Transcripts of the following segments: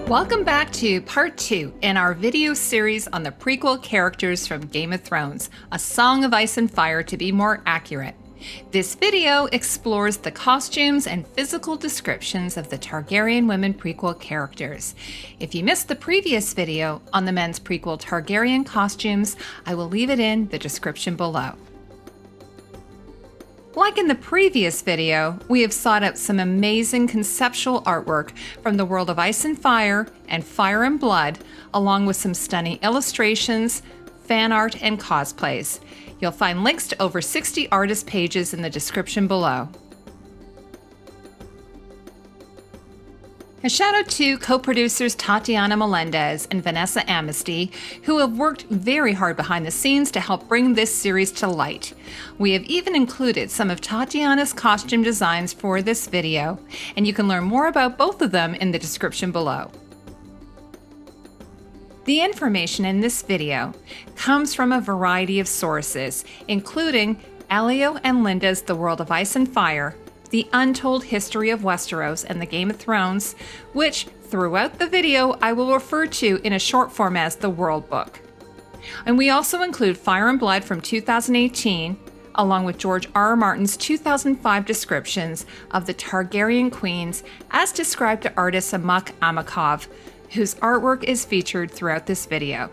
Welcome back to part 2 in our video series on the prequel characters from Game of Thrones, A Song of Ice and Fire to be more accurate. This video explores the costumes and physical descriptions of the Targaryen women prequel characters. If you missed the previous video on the men's prequel Targaryen costumes, I will leave it in the description below. Like in the previous video, we have sought out some amazing conceptual artwork from the world of Ice and Fire and Fire and Blood, along with some stunning illustrations, fan art, and cosplays. You'll find links to over 60 artist pages in the description below. A shout out to co-producers Tatiana Melendez and Vanessa Amnesty, who have worked very hard behind the scenes to help bring this series to light. We have even included some of Tatiana's costume designs for this video, and you can learn more about both of them in the description below. The information in this video comes from a variety of sources, including Elio and Linda's The World of Ice and Fire, The Untold History of Westeros and the Game of Thrones, which throughout the video I will refer to in a short form as the World Book. And we also include Fire and Blood from 2018, along with George R. Martin's 2005 descriptions of the Targaryen queens as described to artist Amok Amakov, whose artwork is featured throughout this video.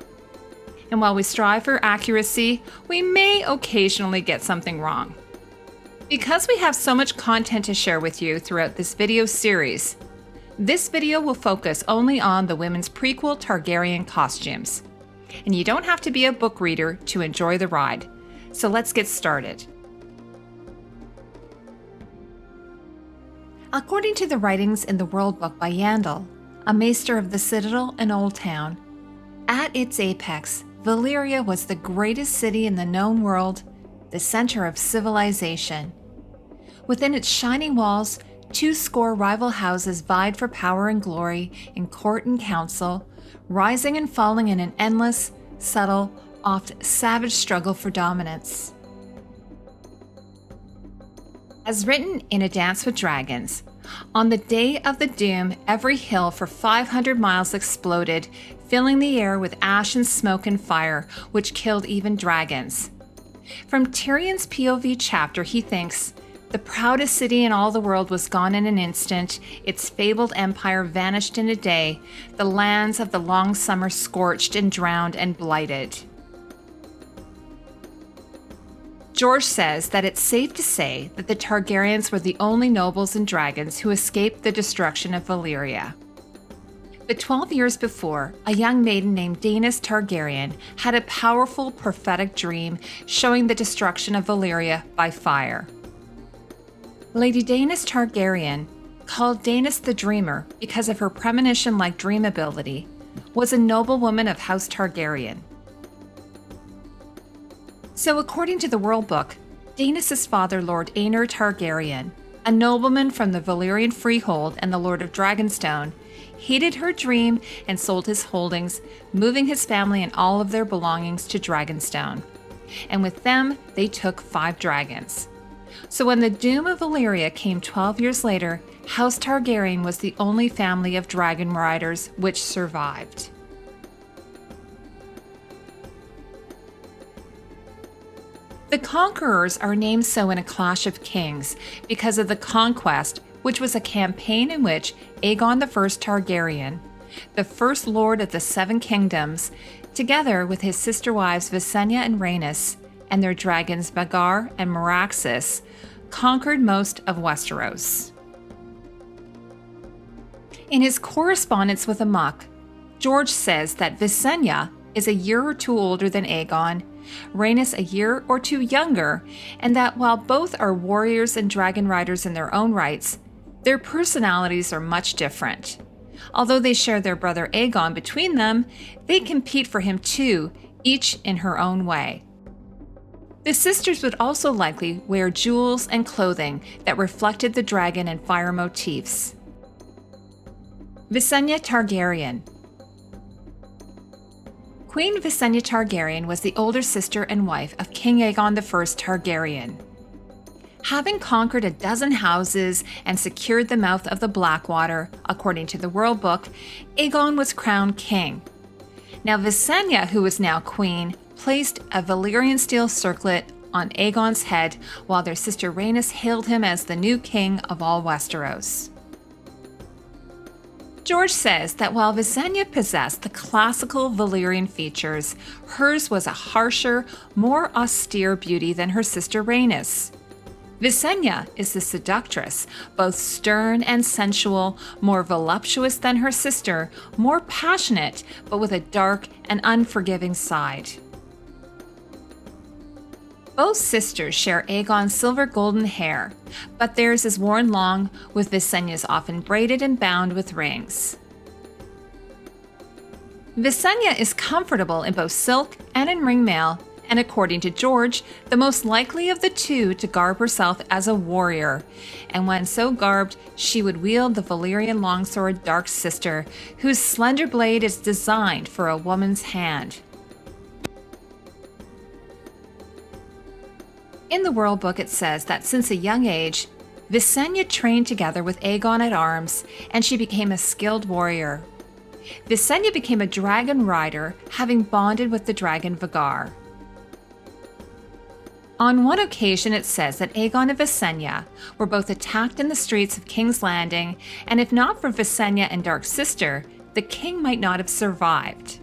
And while we strive for accuracy, we may occasionally get something wrong. Because we have so much content to share with you throughout this video series, this video will focus only on the women's prequel Targaryen costumes. And you don't have to be a book reader to enjoy the ride. So let's get started. According to the writings in the World Book by Yandel, a maester of the Citadel and Old Town, at its apex, Valeria was the greatest city in the known world, the center of civilization. Within its shining walls, 20 rival houses vied for power and glory in court and council, rising and falling in an endless, subtle, oft savage struggle for dominance. As written in A Dance with Dragons, on the day of the doom, every hill for 500 miles exploded, filling the air with ash and smoke and fire, which killed even dragons. From Tyrion's POV chapter, he thinks, "The proudest city in all the world was gone in an instant, its fabled empire vanished in a day, the lands of the long summer scorched and drowned and blighted." George says that it's safe to say that the Targaryens were the only nobles and dragons who escaped the destruction of Valeria. But 12 years before, a young maiden named Daenerys Targaryen had a powerful prophetic dream showing the destruction of Valeria by fire. Lady Daenerys Targaryen, called Daenerys the Dreamer because of her premonition-like dream ability, was a noblewoman of House Targaryen. So according to the World Book, Daenerys' father, Lord Aenor Targaryen, a nobleman from the Valyrian Freehold and the Lord of Dragonstone, hated her dream and sold his holdings, moving his family and all of their belongings to Dragonstone. And with them, they took 5 dragons. So when the doom of Valeria came 12 years later, House Targaryen was the only family of dragon riders which survived. The Conquerors are named so in A Clash of Kings because of the conquest, which was a campaign in which Aegon I Targaryen, the first lord of the 7 kingdoms, together with his sister wives Visenya and Rhaenys, and their dragons Vhagar and Meraxes, conquered most of Westeros. In his correspondence with Amok, George says that Visenya is a year or 2 older than Aegon, Rhaenys a year or 2 younger, and that while both are warriors and dragon riders in their own rights, their personalities are much different. Although they share their brother Aegon between them, they compete for him too, each in her own way. The sisters would also likely wear jewels and clothing that reflected the dragon and fire motifs. Visenya Targaryen. Queen Visenya Targaryen was the older sister and wife of King Aegon I Targaryen. Having conquered a dozen houses and secured the mouth of the Blackwater, according to the World Book, Aegon was crowned king. Now Visenya, who was now queen, placed a Valyrian steel circlet on Aegon's head while their sister Rhaenys hailed him as the new king of all Westeros. George says that while Visenya possessed the classical Valyrian features, hers was a harsher, more austere beauty than her sister Rhaenys. Visenya is the seductress, both stern and sensual, more voluptuous than her sister, more passionate, but with a dark and unforgiving side. Both sisters share Aegon's silver golden hair, but theirs is worn long, with Visenya's often braided and bound with rings. Visenya is comfortable in both silk and in ringmail, and according to George, the most likely of the two to garb herself as a warrior, and when so garbed, she would wield the Valyrian longsword Dark Sister, whose slender blade is designed for a woman's hand. In the World Book, it says that since a young age, Visenya trained together with Aegon at arms, and she became a skilled warrior. Visenya became a dragon rider, having bonded with the dragon Vhagar. On one occasion, it says that Aegon and Visenya were both attacked in the streets of King's Landing, and if not for Visenya and Dark Sister, the king might not have survived.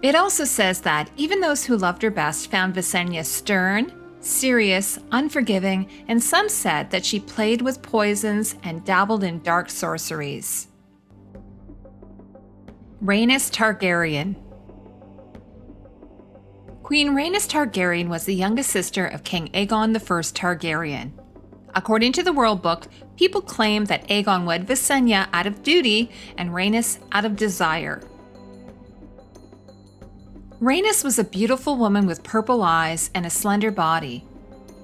It also says that even those who loved her best found Visenya stern, serious, unforgiving, and some said that she played with poisons and dabbled in dark sorceries. Rhaenys Targaryen. Queen Rhaenys Targaryen was the youngest sister of King Aegon I Targaryen. According to the World Book, people claim that Aegon wed Visenya out of duty and Rhaenys out of desire. Rhaenys was a beautiful woman with purple eyes and a slender body.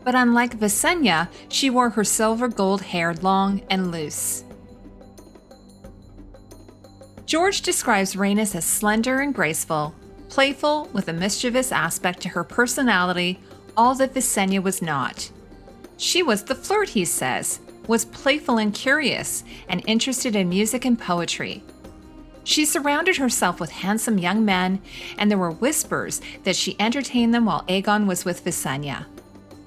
But unlike Visenya, she wore her silver gold hair long and loose. George describes Rhaenys as slender and graceful, playful with a mischievous aspect to her personality, all that Visenya was not. She was the flirt, he says, was playful and curious, and interested in music and poetry. She surrounded herself with handsome young men, and there were whispers that she entertained them while Aegon was with Visenya.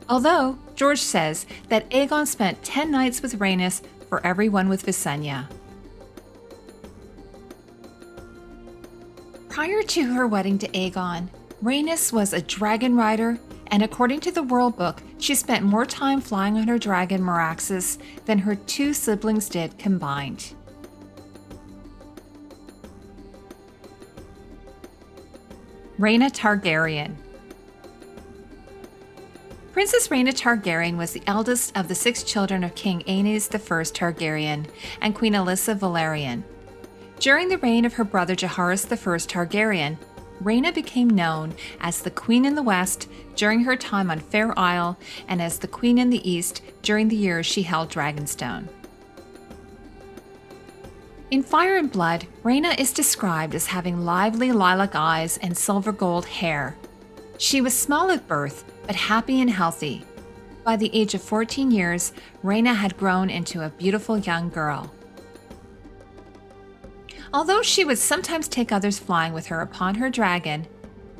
Although, George says that Aegon spent 10 nights with Rhaenys for every one with Visenya. Prior to her wedding to Aegon, Rhaenys was a dragon rider, and according to the World Book, she spent more time flying on her dragon Meraxes than her two siblings did combined. Rhaena Targaryen. Princess Rhaena Targaryen was the eldest of the 6 children of King Aenys I Targaryen and Queen Alyssa Valerian. During the reign of her brother Jaehaerys I Targaryen, Rhaena became known as the Queen in the West during her time on Fair Isle and as the Queen in the East during the years she held Dragonstone. In Fire and Blood, Rhaena is described as having lively lilac eyes and silver gold hair. She was small at birth, but happy and healthy. By the age of 14 years, Rhaena had grown into a beautiful young girl. Although she would sometimes take others flying with her upon her dragon,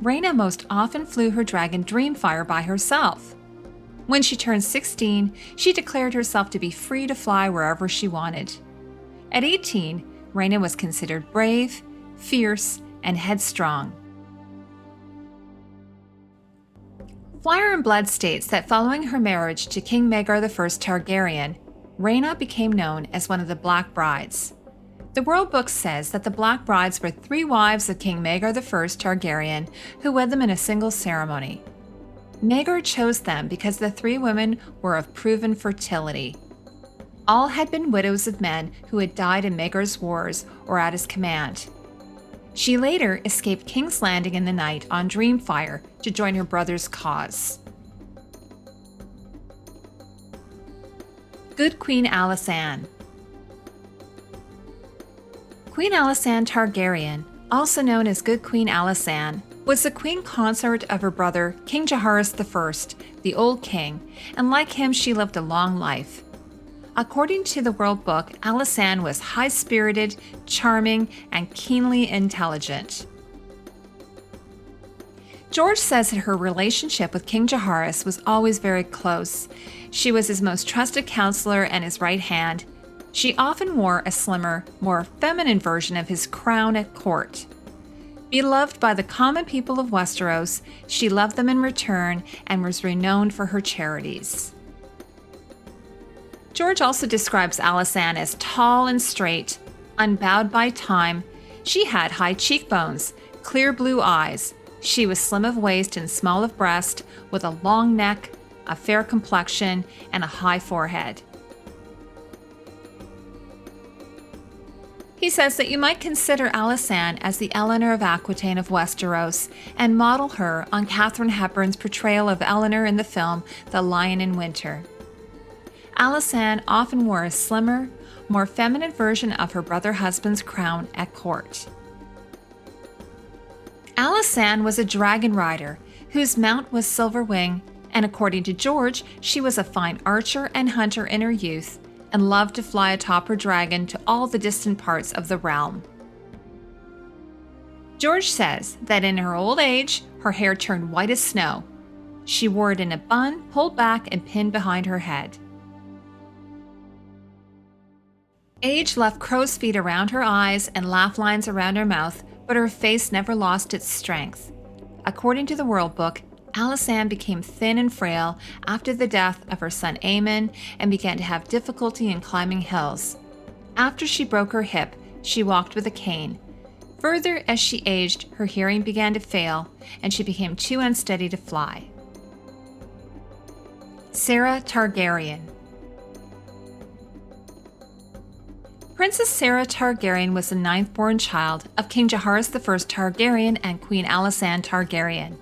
Rhaena most often flew her dragon Dreamfire by herself. When she turned 16, she declared herself to be free to fly wherever she wanted. At 18, Rhaena was considered brave, fierce, and headstrong. Fire and Blood states that following her marriage to King Maegor I Targaryen, Rhaena became known as one of the Black Brides. The World Book says that the Black Brides were 3 wives of King Maegor I Targaryen who wed them in a single ceremony. Maegor chose them because the 3 women were of proven fertility. All had been widows of men who had died in Maegor's wars or at his command. She later escaped King's Landing in the night on Dreamfire to join her brother's cause. Good Queen Alysanne. Queen Alysanne Targaryen, also known as Good Queen Alysanne, was the queen consort of her brother, King Jaehaerys I, the Old King, and like him, she lived a long life. According to the World Book, Alysanne was high-spirited, charming, and keenly intelligent. George says that her relationship with King Jaehaerys was always very close. She was his most trusted counselor and his right hand. She often wore a slimmer, more feminine version of his crown at court. Beloved by the common people of Westeros, she loved them in return and was renowned for her charities. George also describes Alysanne as tall and straight, unbowed by time. She had high cheekbones, clear blue eyes. She was slim of waist and small of breast, with a long neck, a fair complexion, and a high forehead. He says that you might consider Alysanne as the Eleanor of Aquitaine of Westeros and model her on Katharine Hepburn's portrayal of Eleanor in the film The Lion in Winter. Alysanne often wore a slimmer, more feminine version of her brother husband's crown at court. Alysanne was a dragon rider whose mount was Silverwing, and according to George, she was a fine archer and hunter in her youth and loved to fly atop her dragon to all the distant parts of the realm. George says that in her old age, her hair turned white as snow. She wore it in a bun, pulled back and pinned behind her head. Age left crow's feet around her eyes and laugh lines around her mouth, but her face never lost its strength. According to the World Book, Alysanne became thin and frail after the death of her son Aemon and began to have difficulty in climbing hills. After she broke her hip, she walked with a cane. Further, as she aged, her hearing began to fail, and she became too unsteady to fly. Sarah Targaryen. Princess Sarah Targaryen was the ninth-born child of King Jaehaerys I Targaryen and Queen Alysanne Targaryen.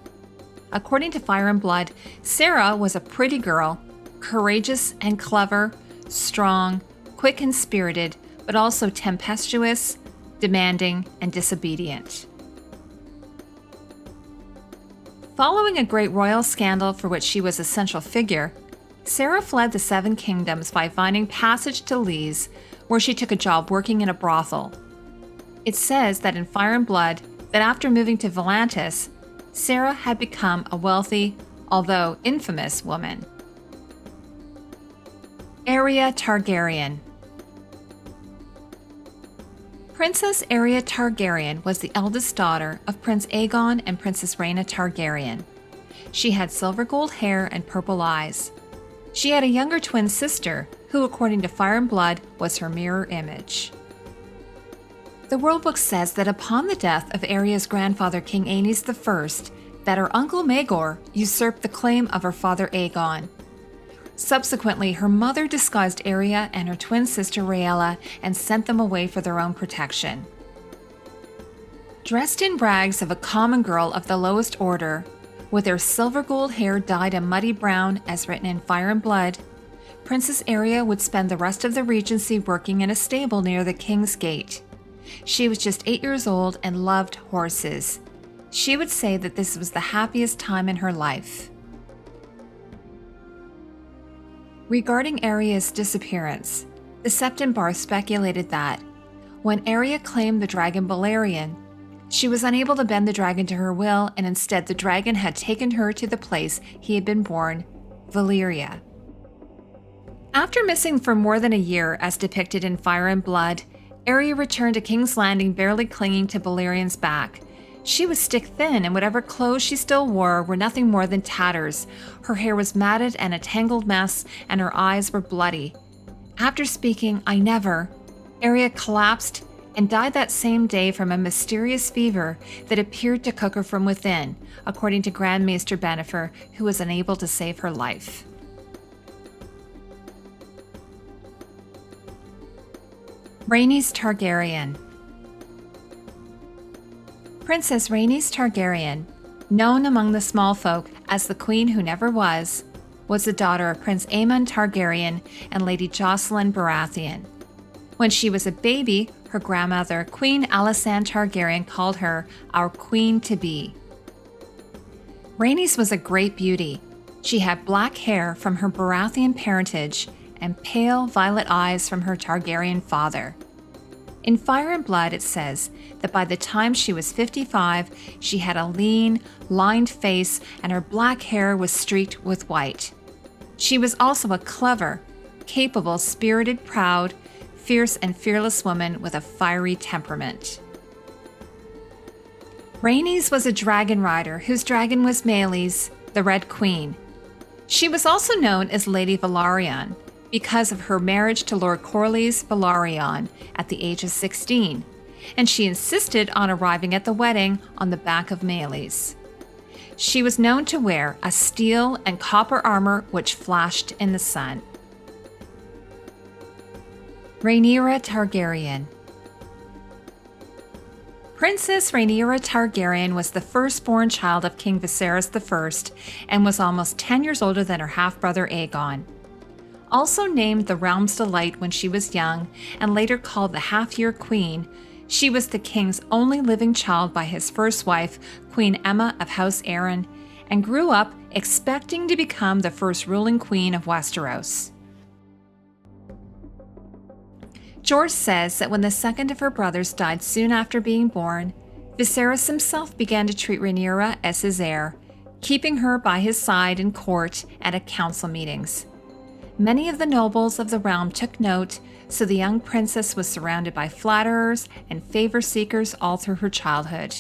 According to Fire and Blood, Sarah was a pretty girl, courageous and clever, strong, quick and spirited, but also tempestuous, demanding, and disobedient. Following a great royal scandal for which she was a central figure, Sarah fled the Seven Kingdoms by finding passage to Lys, where she took a job working in a brothel. It says that in Fire and Blood that after moving to Volantis, Sarah had become a wealthy, although infamous, woman. Arya Targaryen. Princess Arya Targaryen was the eldest daughter of Prince Aegon and Princess Rhaena Targaryen. She had silver gold hair and purple eyes. She had a younger twin sister, who, according to Fire and Blood, was her mirror image. The World Book says that upon the death of Arya's grandfather, King Aenys I, that her uncle Maegor usurped the claim of her father Aegon. Subsequently, her mother disguised Arya and her twin sister Rhaella and sent them away for their own protection. Dressed in rags of a common girl of the lowest order, with her silver gold hair dyed a muddy brown as written in Fire and Blood, Princess Arya would spend the rest of the regency working in a stable near the King's Gate. She was just 8 years old and loved horses. She would say that this was the happiest time in her life. Regarding Arya's disappearance, the Septon Barth speculated that, when Arya claimed the dragon Balerion, she was unable to bend the dragon to her will, and instead the dragon had taken her to the place he had been born, Valeria. After missing for more than a year, as depicted in Fire and Blood, Arya returned to King's Landing barely clinging to Balerion's back. She was stick-thin, and whatever clothes she still wore were nothing more than tatters. Her hair was matted and a tangled mess, and her eyes were bloody. After speaking, "I never," Arya collapsed and died that same day from a mysterious fever that appeared to cook her from within, according to Grand Maester Bennifer, who was unable to save her life. Rhaenys Targaryen. Princess Rhaenys Targaryen, known among the small folk as the Queen Who Never Was the daughter of Prince Aemon Targaryen and Lady Jocelyn Baratheon. When she was a baby, her grandmother, Queen Alysanne Targaryen, called her our Queen-to-be. Rhaenys was a great beauty. She had black hair from her Baratheon parentage and pale violet eyes from her Targaryen father. In Fire and Blood, it says that by the time she was 55, she had a lean, lined face and her black hair was streaked with white. She was also a clever, capable, spirited, proud, fierce and fearless woman with a fiery temperament. Rhaenys was a dragon rider whose dragon was Meleys, the Red Queen. She was also known as Lady Velaryon because of her marriage to Lord Corlys Velaryon at the age of 16, and she insisted on arriving at the wedding on the back of Meleys. She was known to wear a steel and copper armor which flashed in the sun. Rhaenyra Targaryen. Princess Rhaenyra Targaryen was the firstborn child of King Viserys I and was almost 10 years older than her half-brother Aegon. Also named the Realm's Delight when she was young and later called the Half-Year Queen, she was the king's only living child by his first wife, Queen Aemma of House Arryn, and grew up expecting to become the first ruling queen of Westeros. George says that when the second of her brothers died soon after being born, Viserys himself began to treat Rhaenyra as his heir, keeping her by his side in court and at council meetings. Many of the nobles of the realm took note, so the young princess was surrounded by flatterers and favor seekers all through her childhood.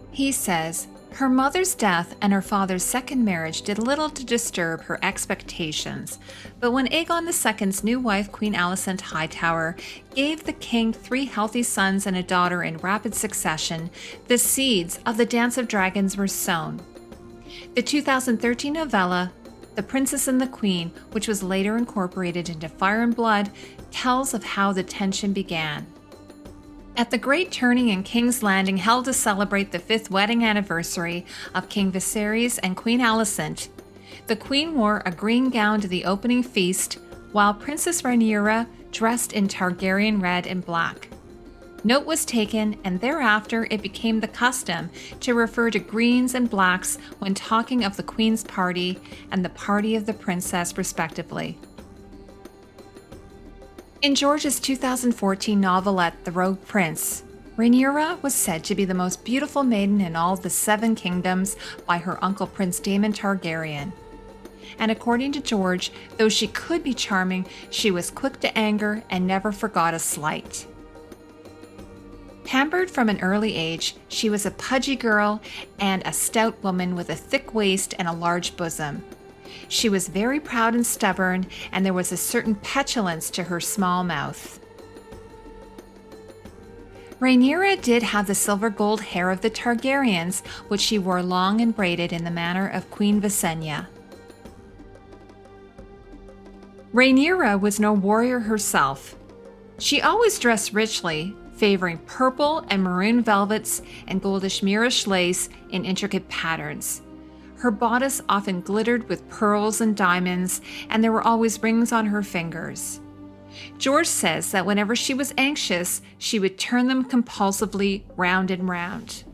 He says, her mother's death and her father's second marriage did little to disturb her expectations, but when Aegon II's new wife, Queen Alicent Hightower, gave the king 3 healthy sons and a daughter in rapid succession, the seeds of the Dance of Dragons were sown. The 2013 novella, The Princess and the Queen, which was later incorporated into Fire and Blood, tells of how the tension began. At the great tourney in King's Landing held to celebrate the 5th wedding anniversary of King Viserys and Queen Alicent, the Queen wore a green gown to the opening feast, while Princess Rhaenyra dressed in Targaryen red and black. Note was taken, and thereafter it became the custom to refer to greens and blacks when talking of the Queen's party and the party of the princess, respectively. In George's 2014 novelette, The Rogue Prince, Rhaenyra was said to be the most beautiful maiden in all the 7 kingdoms by her uncle Prince Daemon Targaryen. And according to George, though she could be charming, she was quick to anger and never forgot a slight. Pampered from an early age, she was a pudgy girl and a stout woman with a thick waist and a large bosom. She was very proud and stubborn, and there was a certain petulance to her small mouth. Rhaenyra did have the silver gold hair of the Targaryens, which she wore long and braided in the manner of Queen Visenya. Rhaenyra was no warrior herself. She always dressed richly, favoring purple and maroon velvets and goldish Moorish lace in intricate patterns. Her bodice often glittered with pearls and diamonds, and there were always rings on her fingers. George says that whenever she was anxious, she would turn them compulsively round and round.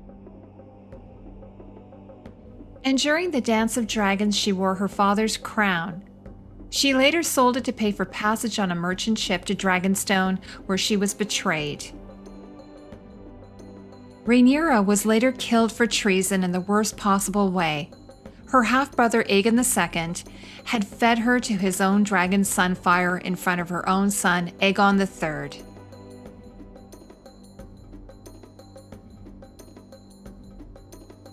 And during the Dance of Dragons, she wore her father's crown. She later sold it to pay for passage on a merchant ship to Dragonstone, where she was betrayed. Rhaenyra was later killed for treason in the worst possible way. Her half-brother Aegon II had fed her to his own dragon Sunfire in front of her own son Aegon III.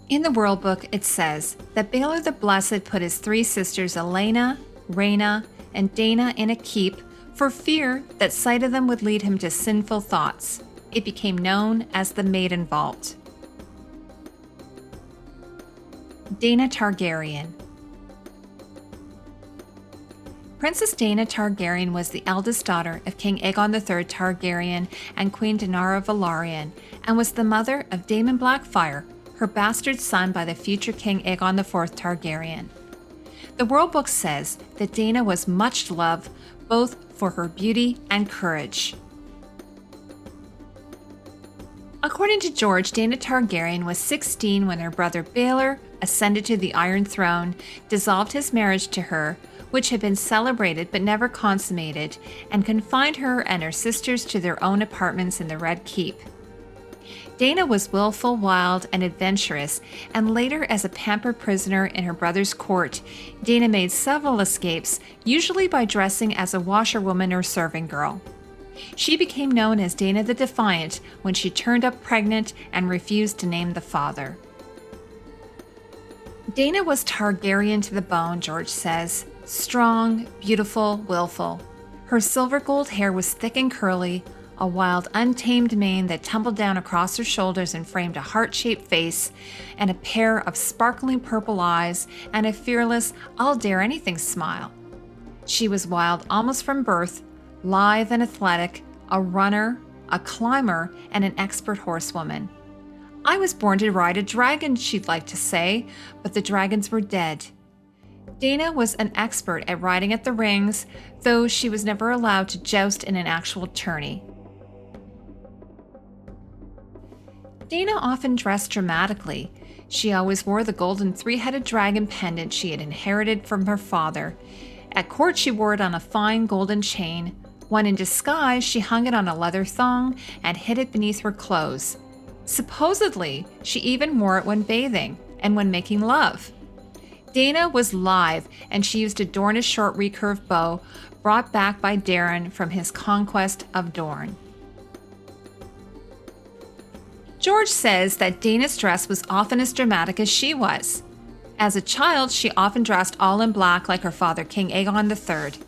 In the World Book, it says that Baelor the Blessed put his 3 sisters Elena, Rhaena, and Dana in a keep for fear that sight of them would lead him to sinful thoughts. It became known as the Maiden Vault. Dana Targaryen. Princess Dana Targaryen was the eldest daughter of King Aegon III Targaryen and Queen Daenerys Velaryon, and was the mother of Daemon Blackfyre, her bastard son by the future King Aegon IV Targaryen. The World Book says that Dana was much loved both for her beauty and courage. According to George, Dana Targaryen was 16 when her brother Baelor ascended to the Iron Throne, dissolved his marriage to her, which had been celebrated but never consummated, and confined her and her sisters to their own apartments in the Red Keep. Dana was willful, wild, and adventurous, and later as a pampered prisoner in her brother's court, Dana made several escapes, usually by dressing as a washerwoman or serving girl. She became known as Dana the Defiant when she turned up pregnant and refused to name the father. Dana was Targaryen to the bone, George says. Strong, beautiful, willful. Her silver gold hair was thick and curly, a wild, untamed mane that tumbled down across her shoulders and framed a heart-shaped face, and a pair of sparkling purple eyes, and a fearless, I'll-dare-anything smile. She was wild almost from birth, lithe and athletic, a runner, a climber, and an expert horsewoman. I was born to ride a dragon, she'd like to say, but the dragons were dead. Dana was an expert at riding at the rings, though she was never allowed to joust in an actual tourney. Dana often dressed dramatically. She always wore the golden three-headed dragon pendant she had inherited from her father. At court, she wore it on a fine golden chain. When in disguise, she hung it on a leather thong and hid it beneath her clothes. Supposedly, she even wore it when bathing and when making love. Dana was lithe, and she used to adorn a short recurved bow brought back by Daeron from his conquest of Dorne. George says that Dana's dress was often as dramatic as she was. As a child, she often dressed all in black like her father, King Aegon III.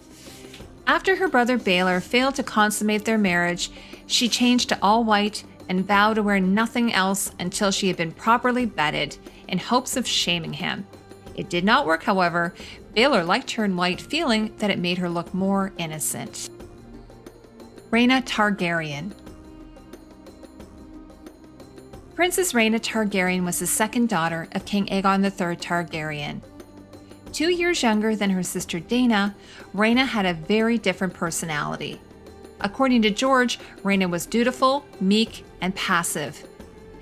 After her brother Baelor failed to consummate their marriage, she changed to all white and vowed to wear nothing else until she had been properly bedded, in hopes of shaming him. It did not work, however. Baelor liked her in white, feeling that it made her look more innocent. Rhaena Targaryen. Princess Rhaena Targaryen was the second daughter of King Aegon III Targaryen. 2 years younger than her sister Dana, Rhaena had a very different personality. According to George, Rhaena was dutiful, meek, and passive.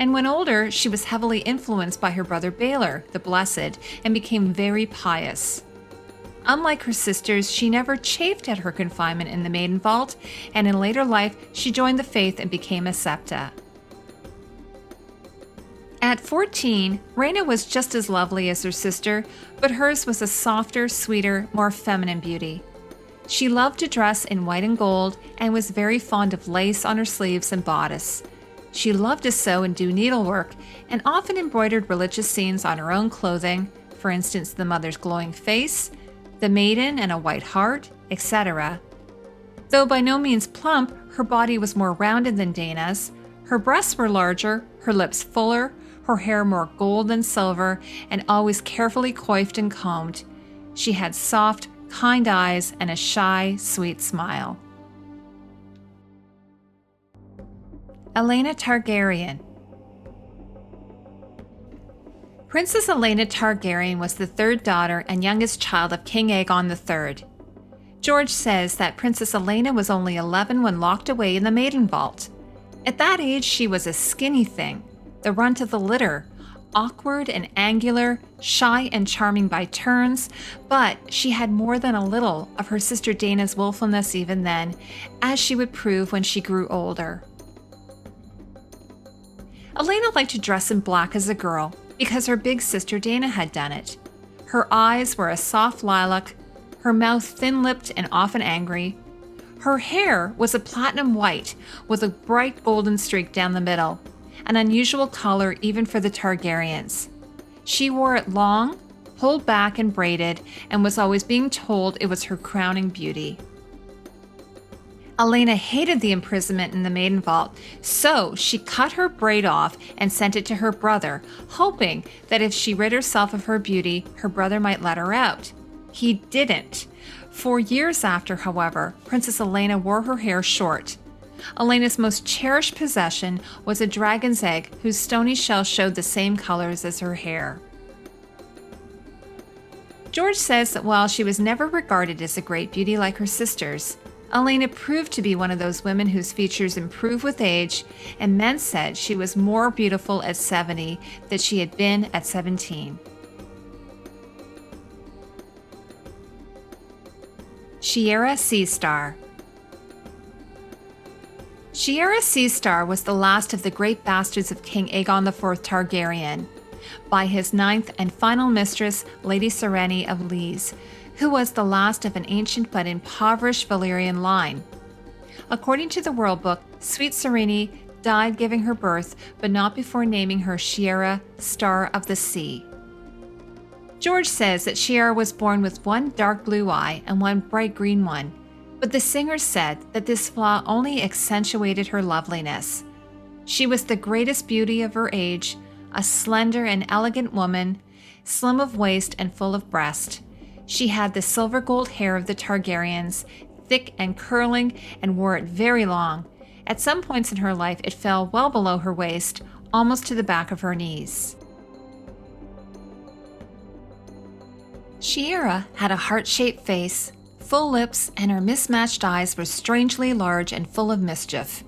And when older, she was heavily influenced by her brother Baelor, the Blessed, and became very pious. Unlike her sisters, she never chafed at her confinement in the Maiden Vault, and in later life, she joined the faith and became a septa. At 14, Rhaena was just as lovely as her sister, but hers was a softer, sweeter, more feminine beauty. She loved to dress in white and gold and was very fond of lace on her sleeves and bodice. She loved to sew and do needlework and often embroidered religious scenes on her own clothing, for instance, the mother's glowing face, the maiden and a white heart, etc. Though by no means plump, her body was more rounded than Dana's. Her breasts were larger, her lips fuller, her hair more gold than silver, and always carefully coiffed and combed. She had soft, kind eyes and a shy, sweet smile. Aelena Targaryen. Princess Aelena Targaryen was the third daughter and youngest child of King Aegon III. George says that Princess Aelena was only 11 when locked away in the Maiden Vault. At that age, she was a skinny thing, the runt of the litter, awkward and angular, shy and charming by turns, but she had more than a little of her sister Dana's willfulness even then, as she would prove when she grew older. Aelena liked to dress in black as a girl because her big sister Dana had done it. Her eyes were a soft lilac, her mouth thin-lipped and often angry. Her hair was a platinum white with a bright golden streak down the middle, an unusual color even for the Targaryens. She wore it long, pulled back and braided, and was always being told it was her crowning beauty. Aelena hated the imprisonment in the Maiden Vault, so she cut her braid off and sent it to her brother, hoping that if she rid herself of her beauty, her brother might let her out. He didn't. For years after, however, Princess Aelena wore her hair short. Aelena's most cherished possession was a dragon's egg whose stony shell showed the same colors as her hair. George says that while she was never regarded as a great beauty like her sisters, Elena proved to be one of those women whose features improve with age, and men said she was more beautiful at 70 than she had been at 17. Shiera Seastar. Shiera Seastar was the last of the great bastards of King Aegon IV Targaryen, by his ninth and final mistress, Lady Serene of Lys, who was the last of an ancient but impoverished Valyrian line. According to the World Book, Sweet Serene died giving her birth, but not before naming her Shiera, Star of the Sea. George says that Shiera was born with one dark blue eye and one bright green one, but the singer said that this flaw only accentuated her loveliness. She was the greatest beauty of her age, a slender and elegant woman, slim of waist and full of breast. She had the silver gold hair of the Targaryens, thick and curling, and wore it very long. At some points in her life, it fell well below her waist, almost to the back of her knees. Shiera had a heart-shaped face, full lips, and her mismatched eyes were strangely large and full of mischief.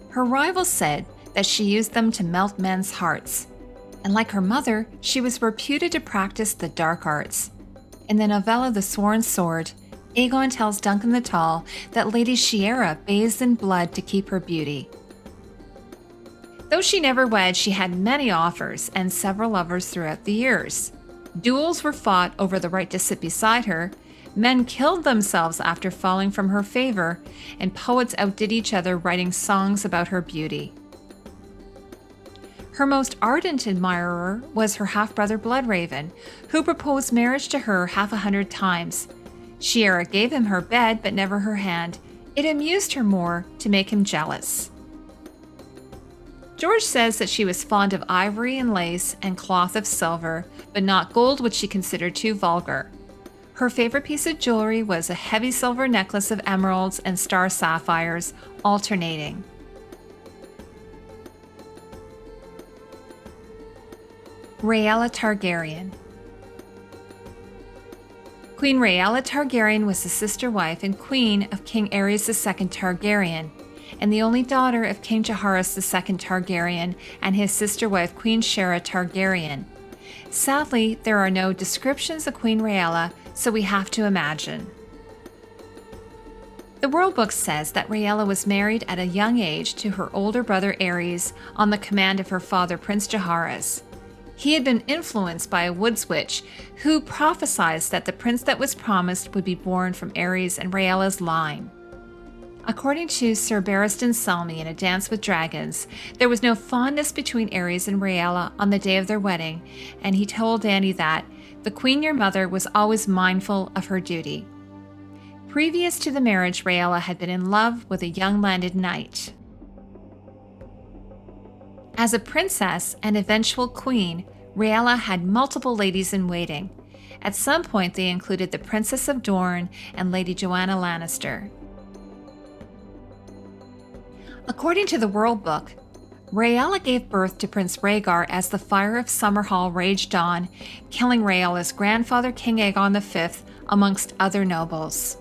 Her rivals said that she used them to melt men's hearts, and like her mother, she was reputed to practice the dark arts. In the novella The Sworn Sword, Aegon tells Duncan the Tall that Lady Shiera bathes in blood to keep her beauty. Though she never wed, she had many offers and several lovers throughout the years. Duels were fought over the right to sit beside her, men killed themselves after falling from her favor, and poets outdid each other writing songs about her beauty. Her most ardent admirer was her half-brother Bloodraven, who proposed marriage to her 100 times. Shiera gave him her bed, but never her hand. It amused her more to make him jealous. George says that she was fond of ivory and lace and cloth of silver, but not gold, which she considered too vulgar. Her favorite piece of jewelry was a heavy silver necklace of emeralds and star sapphires, alternating. Rhaella Targaryen. Queen Rhaella Targaryen was the sister wife and queen of King Aerys II Targaryen, and the only daughter of King Jaehaerys II Targaryen and his sister wife Queen Shiera Targaryen. Sadly, there are no descriptions of Queen Rhaella, so we have to imagine. The World Book says that Rhaella was married at a young age to her older brother Aerys on the command of her father Prince Jaehaerys. He had been influenced by a woods witch who prophesied that the prince that was promised would be born from Aerys and Rhaella's line. According to Sir Barristan Selmy in A Dance with Dragons, there was no fondness between Aerys and Rhaella on the day of their wedding, and he told Dany that the queen your mother was always mindful of her duty. Previous to the marriage, Rhaella had been in love with a young landed knight. As a princess and eventual queen, Rhaella had multiple ladies in waiting. At some point, they included the Princess of Dorne and Lady Joanna Lannister. According to the World Book, Rhaella gave birth to Prince Rhaegar as the fire of Summerhall raged on, killing Rhaella's grandfather King Aegon V, amongst other nobles.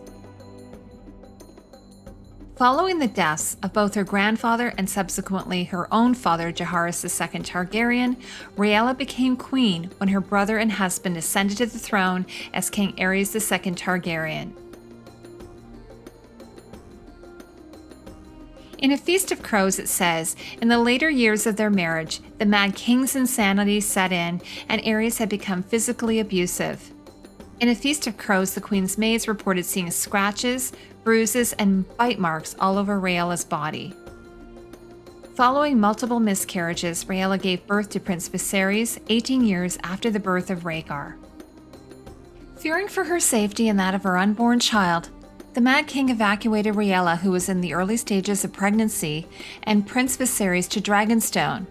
Following the deaths of both her grandfather and subsequently her own father, Jaehaerys II Targaryen, Rhaella became queen when her brother and husband ascended to the throne as King Aerys II Targaryen. In A Feast of Crows, it says, in the later years of their marriage, the Mad King's insanity set in, and Aerys had become physically abusive. In A Feast of Crows, the Queen's maids reported seeing scratches, bruises, and bite marks all over Rhaella's body. Following multiple miscarriages, Rhaella gave birth to Prince Viserys 18 years after the birth of Rhaegar. Fearing for her safety and that of her unborn child, the Mad King evacuated Rhaella, who was in the early stages of pregnancy, and Prince Viserys to Dragonstone.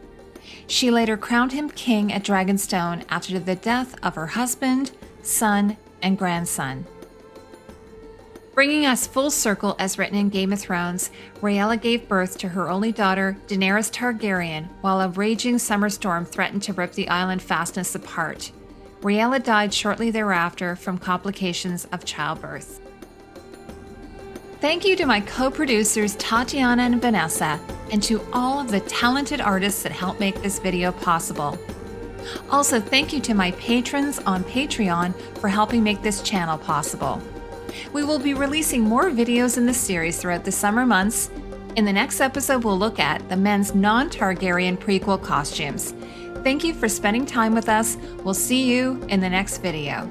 She later crowned him king at Dragonstone after the death of her husband, son, and grandson. Bringing us full circle as written in Game of Thrones, Rhaella gave birth to her only daughter, Daenerys Targaryen, while a raging summer storm threatened to rip the island fastness apart. Rhaella died shortly thereafter from complications of childbirth. Thank you to my co-producers Tatiana and Vanessa, and to all of the talented artists that helped make this video possible. Also, thank you to my patrons on Patreon for helping make this channel possible. We will be releasing more videos in this series throughout the summer months. In the next episode, we'll look at the men's non-Targaryen prequel costumes. Thank you for spending time with us. We'll see you in the next video.